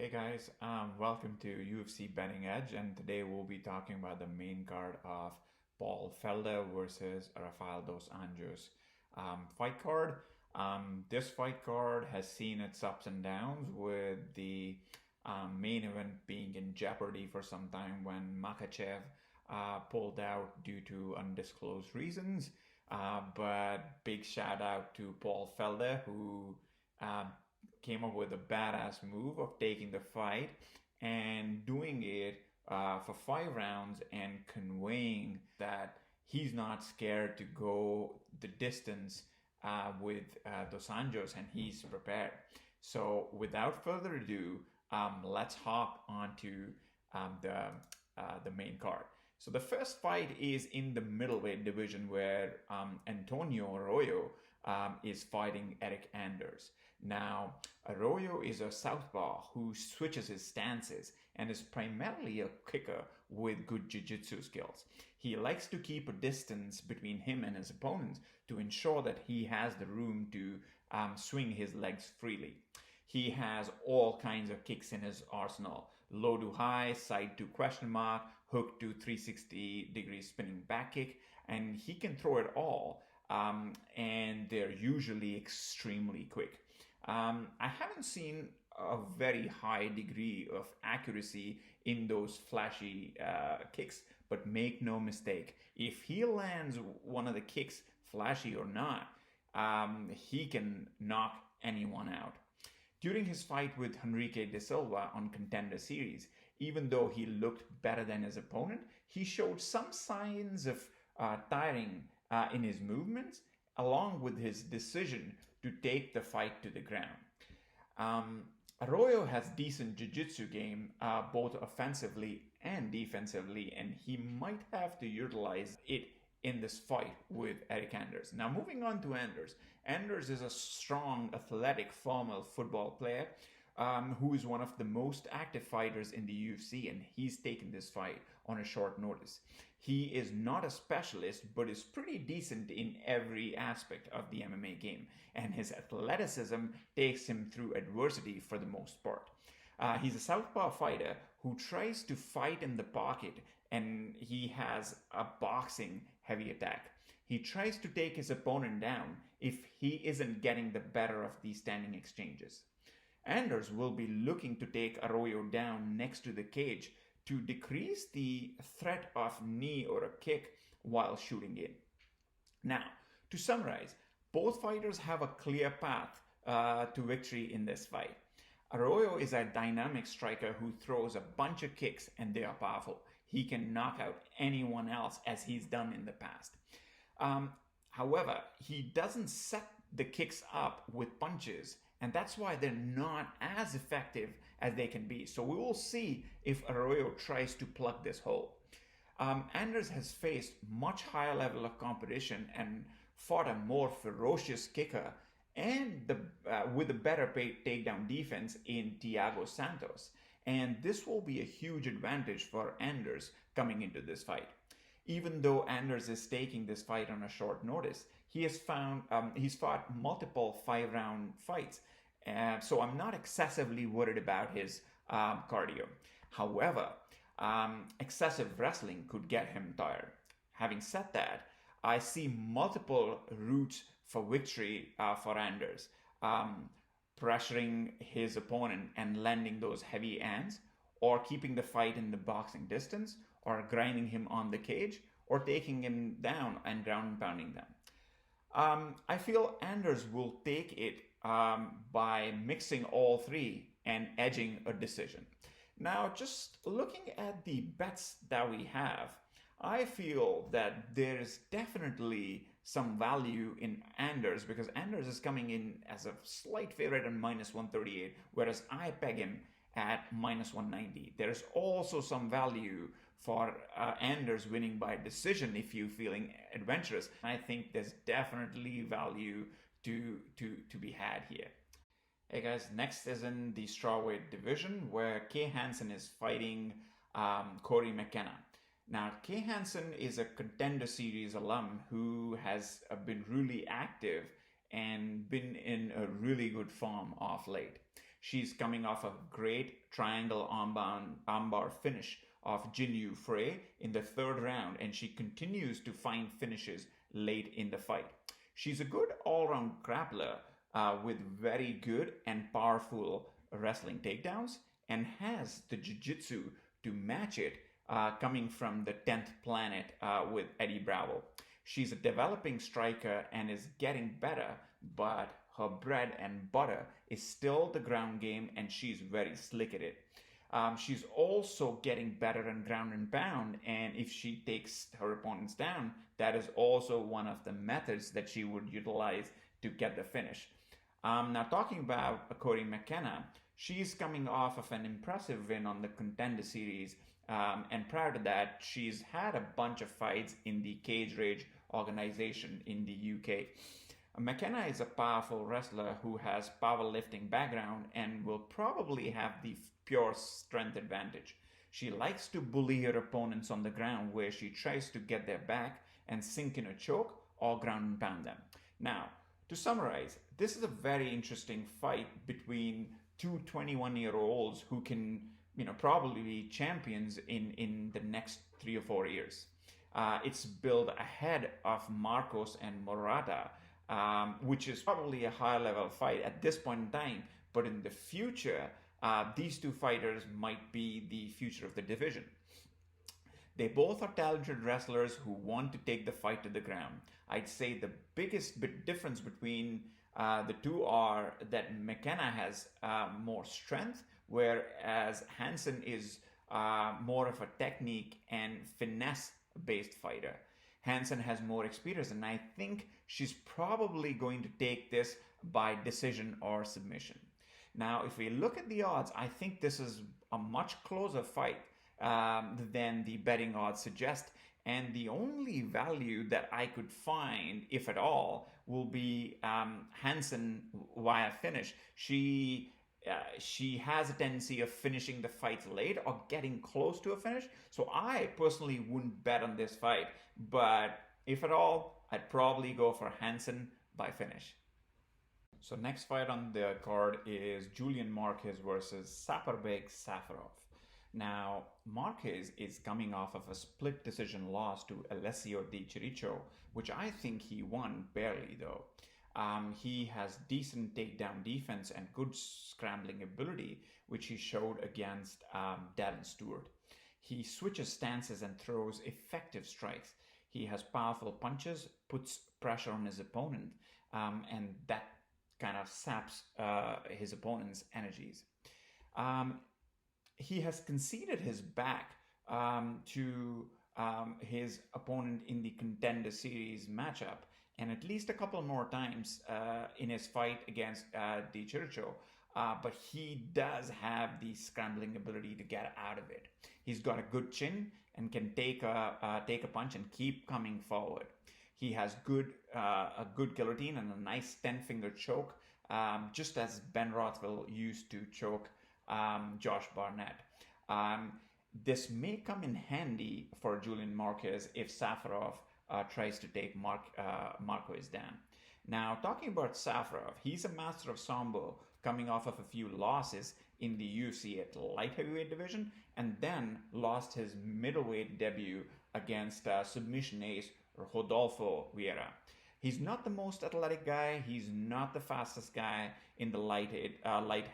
Hey guys, welcome to UFC Betting Edge, and today we'll be talking about the main card of Paul Felder versus Raphael Dos Anjos fight card. This fight card has seen its ups and downs, with the main event being in jeopardy for some time when Makhachev pulled out due to undisclosed reasons. But big shout out to Paul Felder, who uh, came up with a badass move of taking the fight and doing it for 5 rounds and conveying that he's not scared to go the distance with Dos Anjos, and he's prepared. So without further ado, let's hop onto the main card. So the first fight is in the middleweight division, where Antonio Arroyo is fighting Eric Anders. Now, Arroyo is a southpaw who switches his stances and is primarily a kicker with good jiu-jitsu skills. He likes to keep a distance between him and his opponents to ensure that he has the room to swing his legs freely. He has all kinds of kicks in his arsenal: low to high, side to question mark, hook to 360-degree spinning back kick, and he can throw it all, and they're usually extremely quick. I haven't seen a very high degree of accuracy in those flashy kicks, but make no mistake, if he lands one of the kicks, flashy or not, he can knock anyone out. During his fight with Henrique de Silva on Contender Series, even though he looked better than his opponent, he showed some signs of tiring in his movements, along with his decision to take the fight to the ground. Arroyo has decent jiu-jitsu game, both offensively and defensively, and he might have to utilize it in this fight with Eric Anders. Now, moving on to Anders. Anders is a strong, athletic, formal football player who is one of the most active fighters in the UFC, and he's taken this fight on a short notice. He is not a specialist, but is pretty decent in every aspect of the MMA game, and his athleticism takes him through adversity for the most part. He's a southpaw fighter who tries to fight in the pocket, and he has a boxing heavy attack. He tries to take his opponent down if he isn't getting the better of these standing exchanges. Anders will be looking to take Arroyo down next to the cage to decrease the threat of knee or a kick while shooting in. Now, to summarize, both fighters have a clear path to victory in this fight. Arroyo is a dynamic striker who throws a bunch of kicks, and they are powerful. He can knock out anyone else, as he's done in the past. However, he doesn't set the kicks up with punches, and that's why they're not as effective as they can be. So we will see if Arroyo tries to plug this hole. Anders has faced much higher level of competition and fought a more ferocious kicker and with a better takedown defense in Thiago Santos. And this will be a huge advantage for Anders coming into this fight. Even though Anders is taking this fight on a short notice, he's fought multiple 5-round fights. So I'm not excessively worried about his cardio. However, excessive wrestling could get him tired. Having said that, I see multiple routes for victory for Anders. Pressuring his opponent and landing those heavy hands, or keeping the fight in the boxing distance, or grinding him on the cage, or taking him down and ground pounding them. I feel Anders will take it by mixing all three and edging a decision. Now, just looking at the bets that we have, I feel that there is definitely some value in Anders, because Anders is coming in as a slight favorite at -138, whereas I peg him at -190. There's also some value for Anders winning by decision if you're feeling adventurous. I think there's definitely value to be had here. Hey guys, next is in the strawweight division, where Hansen is fighting Corey McKenna. Now, Hansen is a Contender Series alum who has been really active and been in a really good form of late. She's coming off a great triangle armbar finish of Jinyu Frey in the third round, and she continues to find finishes late in the fight. She's a good all-round grappler with very good and powerful wrestling takedowns, and has the jiu-jitsu to match it, coming from the 10th planet with Eddie Bravo. She's a developing striker and is getting better, but her bread and butter is still the ground game, and she's very slick at it. She's also getting better in ground and pound, and if she takes her opponents down, that is also one of the methods that she would utilize to get the finish. Now, talking about Cory McKenna, she's coming off of an impressive win on the Contender Series, and prior to that, she's had a bunch of fights in the Cage Rage organization in the UK. McKenna is a powerful wrestler who has powerlifting background and will probably have the pure strength advantage. She likes to bully her opponents on the ground, where she tries to get their back and sink in a choke or ground and pound them. Now, to summarize, this is a very interesting fight between two 21-year-olds who can, probably be champions in the next 3 or 4 years. It's built ahead of Marcos and Morata, which is probably a higher level fight at this point in time. But in the future, these two fighters might be the future of the division. They both are talented wrestlers who want to take the fight to the ground. I'd say the biggest difference between the two are that McKenna has more strength, whereas Hansen is more of a technique and finesse based fighter. Hansen has more experience, and I think she's probably going to take this by decision or submission. Now, if we look at the odds, I think this is a much closer fight than the betting odds suggest. And the only value that I could find, if at all, will be Hansen via finish. She has a tendency of finishing the fights late or getting close to a finish. So I personally wouldn't bet on this fight. But if at all, I'd probably go for Hansen by finish. So next fight on the card is Julian Marquez versus Saparbek Safarov. Now, Marquez is coming off of a split decision loss to Alessio Di Chirico, which I think he won barely though. He has decent takedown defense and good scrambling ability, which he showed against Darren Stewart. He switches stances and throws effective strikes. He has powerful punches, puts pressure on his opponent, and that kind of saps his opponent's energies. He has conceded his back to his opponent in the Contender Series matchup, and at least a couple more times in his fight against Di Chirico. But he does have the scrambling ability to get out of it. He's got a good chin and can take a punch and keep coming forward. He has a good guillotine and a nice 10-finger choke, just as Ben Rothwell used to choke Josh Barnett. This may come in handy for Julian Marquez if Safarov tries to take Marquez down. Now, talking about Safarov, he's a master of Sambo, coming off of a few losses in the UFC at light heavyweight division, and then lost his middleweight debut against submission ace Rodolfo Vieira. He's not the most athletic guy. He's not the fastest guy in the light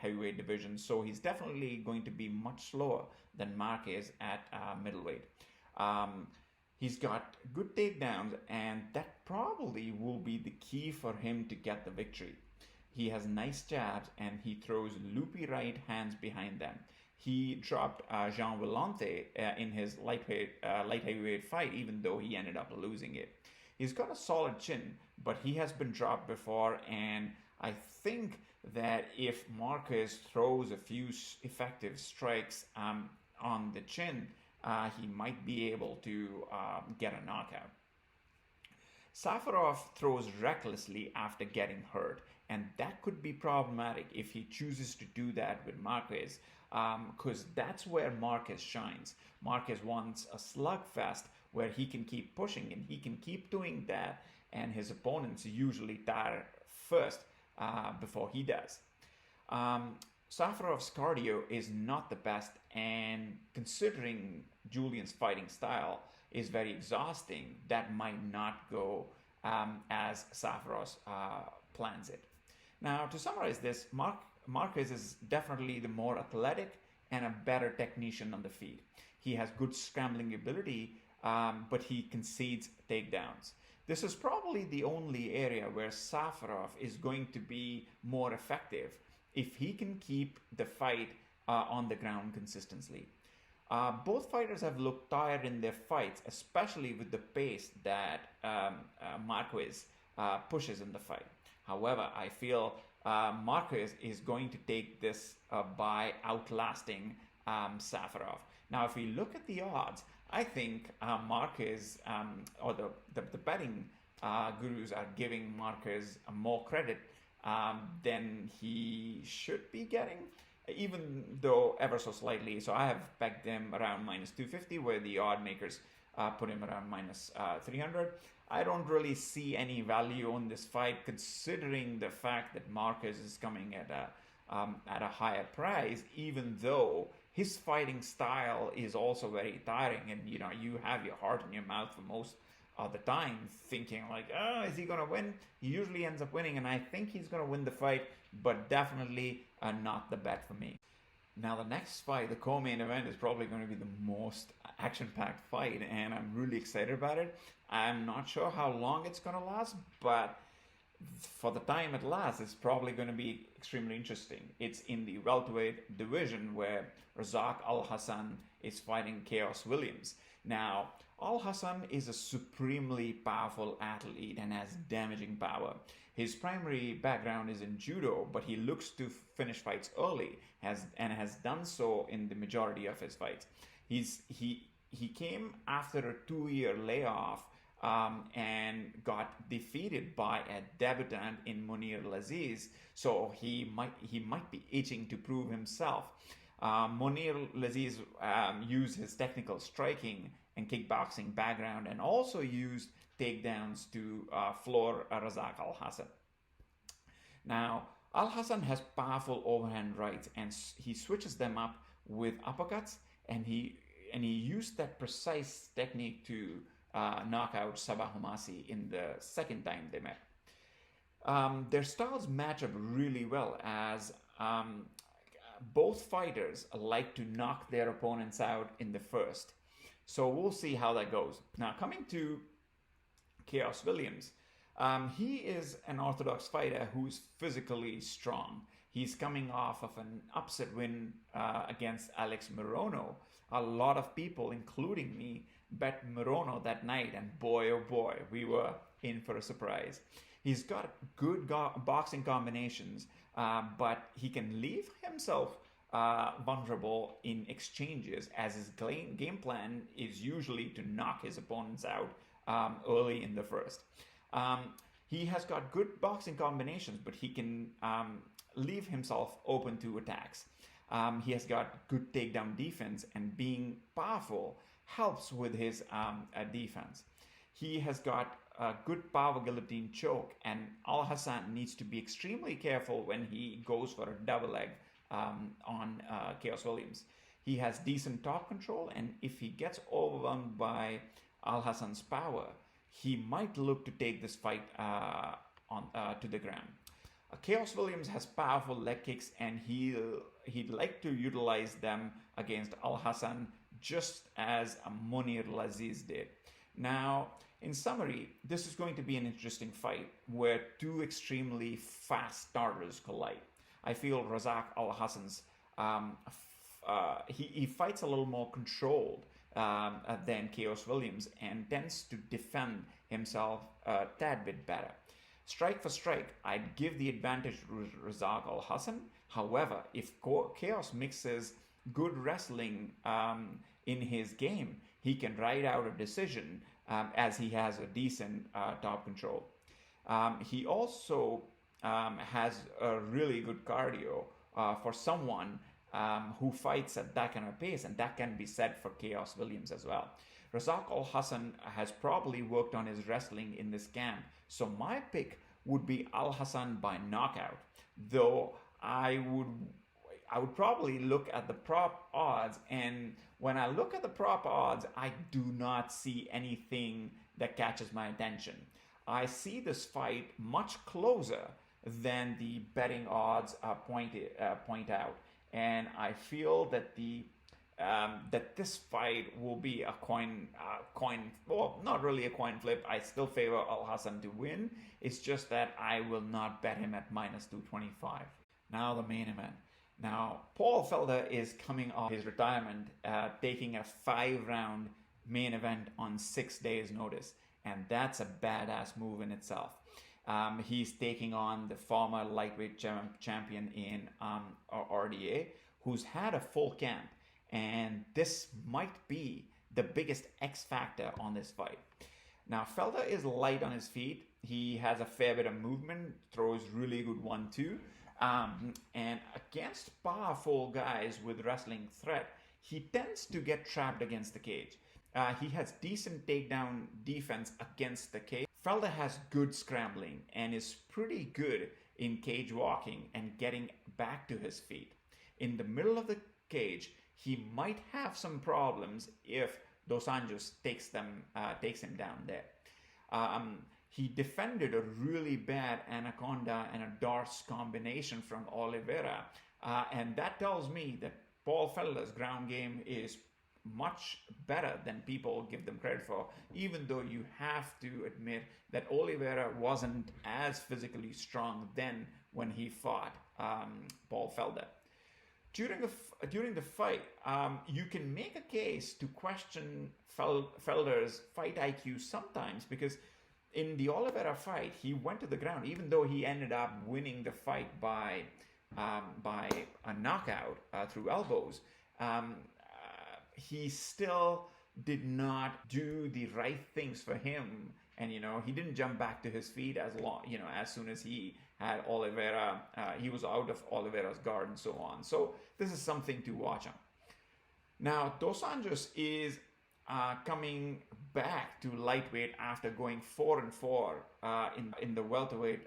heavyweight division, so he's definitely going to be much slower than Marquez at middleweight. He's got good takedowns, and that probably will be the key for him to get the victory. He has nice jabs, and he throws loopy right hands behind them. He dropped Jean Vellante in his light heavyweight fight, even though he ended up losing it. He's got a solid chin, but he has been dropped before, and I think that if Marquez throws a few effective strikes on the chin, he might be able to get a knockout. Safarov throws recklessly after getting hurt, and that could be problematic if he chooses to do that with Marquez, because that's where Marquez shines. Marquez wants a slugfest where he can keep pushing, and he can keep doing that, and his opponents usually tire first before he does. Safarov's cardio is not the best, and considering Julian's fighting style is very exhausting, that might not go as Safaros plans it. Now, to summarize this, Marquez is definitely the more athletic and a better technician on the feet. He has good scrambling ability, but he concedes takedowns. This is probably the only area where Safarov is going to be more effective if he can keep the fight on the ground consistently. Both fighters have looked tired in their fights, especially with the pace that Marquez pushes in the fight. However, I feel Marquez is going to take this by outlasting Safarov. Now, if we look at the odds, I think Marquez or the betting gurus are giving Marquez more credit than he should be getting, even though ever so slightly. So I have pegged him around minus 250, where the odd makers put him around minus 300. I don't really see any value on this fight, considering the fact that Marquez is coming at a higher price, even though his fighting style is also very tiring, and you have your heart in your mouth for most of the time, thinking like, is he gonna win? He usually ends up winning, and I think he's gonna win the fight, but definitely not the bet for me. Now, the next fight, the co-main event, is probably going to be the most action-packed fight, and I'm really excited about it. I'm not sure how long it's going to last, but for the time it lasts, it's probably going to be extremely interesting. It's in the welterweight division, where Alhassan is fighting Chaos Williams. Now, Alhassan is a supremely powerful athlete and has damaging power. His primary background is in judo, but he looks to finish fights early, and has done so in the majority of his fights. He came after a 2-year layoff and got defeated by a debutant in Munir Laziz, so he might be itching to prove himself. Munir Laziz used his technical striking and kickboxing background, and also used takedowns to floor Alhassan. Now, Alhassan has powerful overhand rights, and he switches them up with uppercuts, and he used that precise technique to knock out Sabah Humasi in the second time they met. Their styles match up really well, as both fighters like to knock their opponents out in the first. So we'll see how that goes. Now, coming to Chaos Williams, he is an orthodox fighter who's physically strong. He's coming off of an upset win against Alex Morono. A lot of people, including me, bet Morono that night, and boy oh boy, we were in for a surprise. He's got good boxing combinations, but he can leave himself vulnerable in exchanges, as his game plan is usually to knock his opponents out early in the first. He has got good boxing combinations, but he can leave himself open to attacks. He has got good takedown defense, and being powerful helps with his defense. He has got a good power guillotine choke, and Alhassan needs to be extremely careful when he goes for a double leg on Chaos Williams. He has decent top control, and if he gets overwhelmed by Alhassan's power, he might look to take this fight to the ground. Chaos Williams has powerful leg kicks, and he'd like to utilize them against Alhassan, just as Munir Laziz did. Now, in summary, this is going to be an interesting fight where two extremely fast starters collide. I feel Alhassan's he fights a little more controlled than Chaos Williams, and tends to defend himself a tad bit better. Strike for strike, I'd give the advantage to Alhassan. However, if Chaos mixes good wrestling in his game, he can ride out a decision, as he has a decent top control. He also has a really good cardio for someone who fights at that kind of pace, and that can be said for Chaos Williams as well. Alhassan has probably worked on his wrestling in this camp, so my pick would be Alhassan by knockout, though I I would probably look at the prop odds, and when I look at the prop odds, I do not see anything that catches my attention. I see this fight much closer than the betting odds point out, and I feel that that this fight will be a well, not really a coin flip. I still favor Alhassan to win. It's just that I will not bet him at minus 225. Now the main event. Now, Paul Felder is coming off his retirement, taking a 5-round main event on 6 days' notice. And that's a badass move in itself. He's taking on the former lightweight champion in RDA, who's had a full camp. And this might be the biggest X factor on this fight. Now, Felder is light on his feet. He has a fair bit of movement, throws really good 1-2. And against powerful guys with wrestling threat, he tends to get trapped against the cage. He has decent takedown defense against the cage. Felder has good scrambling and is pretty good in cage walking and getting back to his feet. In the middle of the cage, he might have some problems if Dos Anjos takes him down there. He defended a really bad anaconda and a Dars combination from Oliveira, and that tells me that Paul Felder's ground game is much better than people give them credit for, even though you have to admit that Oliveira wasn't as physically strong then when he fought Paul Felder. During the fight, you can make a case to question Felder's fight IQ sometimes, because in the Oliveira fight, he went to the ground, even though he ended up winning the fight by a knockout through elbows. He still did not do the right things for him, and he didn't jump back to his feet as soon as he had Oliveira. He was out of Oliveira's guard and so on. So this is something to watch on. Now, Dos Anjos is coming back to lightweight after going 4-4 in the welterweight,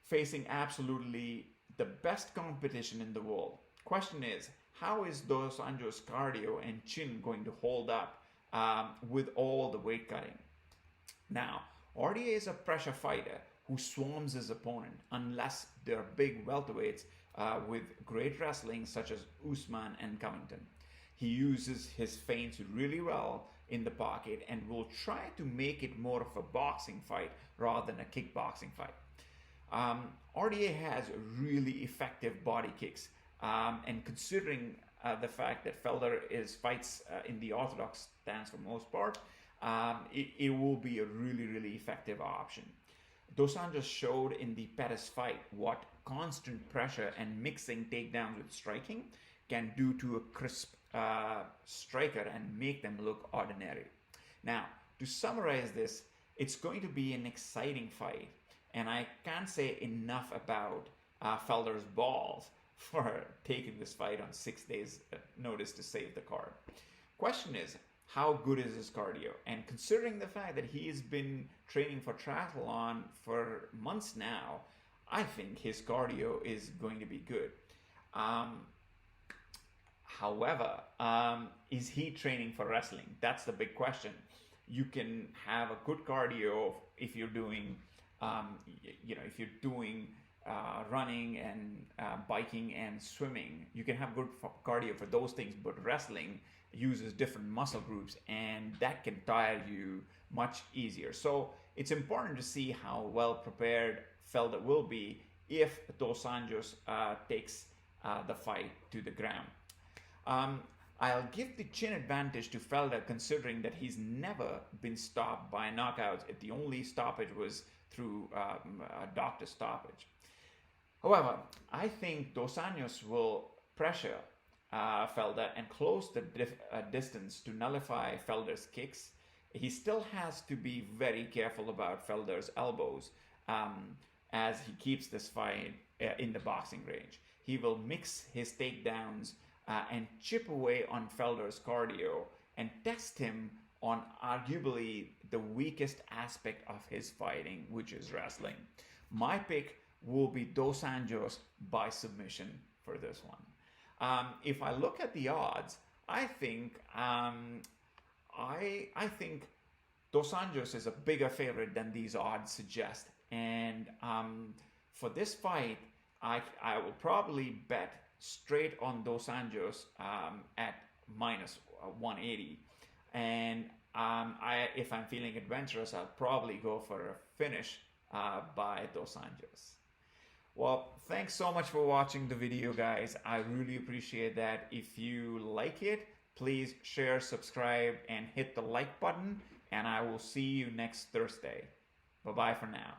facing absolutely the best competition in the world. Question is, how is Dos Anjos' cardio and chin going to hold up with all the weight cutting? Now, RDA is a pressure fighter who swarms his opponent unless they're big welterweights with great wrestling such as Usman and Covington. He uses his feints really well in the pocket and will try to make it more of a boxing fight rather than a kickboxing fight. RDA has really effective body kicks, and considering the fact that Felder fights in the orthodox stance for most part, it will be a really, really effective option. Dos Anjos showed in the Pettis fight what constant pressure and mixing takedowns with striking can do to a crisp striker and make them look ordinary. Now, to summarize this, it's going to be an exciting fight, and I can't say enough about Felder's balls for taking this fight on 6 days notice to save the card. Question is, how good is his cardio? And considering the fact that he has been training for triathlon for months now, I think his cardio is going to be good. However, is he training for wrestling? That's the big question. You can have a good cardio if you're doing, running and biking and swimming. You can have good cardio for those things, but wrestling uses different muscle groups, and that can tire you much easier. So it's important to see how well prepared Felder will be if Dos Anjos takes the fight to the ground. I'll give the chin advantage to Felder, considering that he's never been stopped by knockouts. The only stoppage was through a doctor stoppage. However, I think Dos Anjos will pressure Felder and close the distance to nullify Felder's kicks. He still has to be very careful about Felder's elbows as he keeps this fight in the boxing range. He will mix his takedowns and chip away on Felder's cardio and test him on arguably the weakest aspect of his fighting, which is wrestling. My pick will be Dos Anjos by submission for this one. If I look at the odds, I think I think Dos Anjos is a bigger favorite than these odds suggest, and for this fight, I will probably bet straight on Dos Anjos at minus 180, and if I'm feeling adventurous, I'll probably go for a finish by Dos Anjos. Well, thanks so much for watching the video, guys. I really appreciate that. If you like it, please share, subscribe, and hit the like button. And I will see you next Thursday. Bye-bye for now.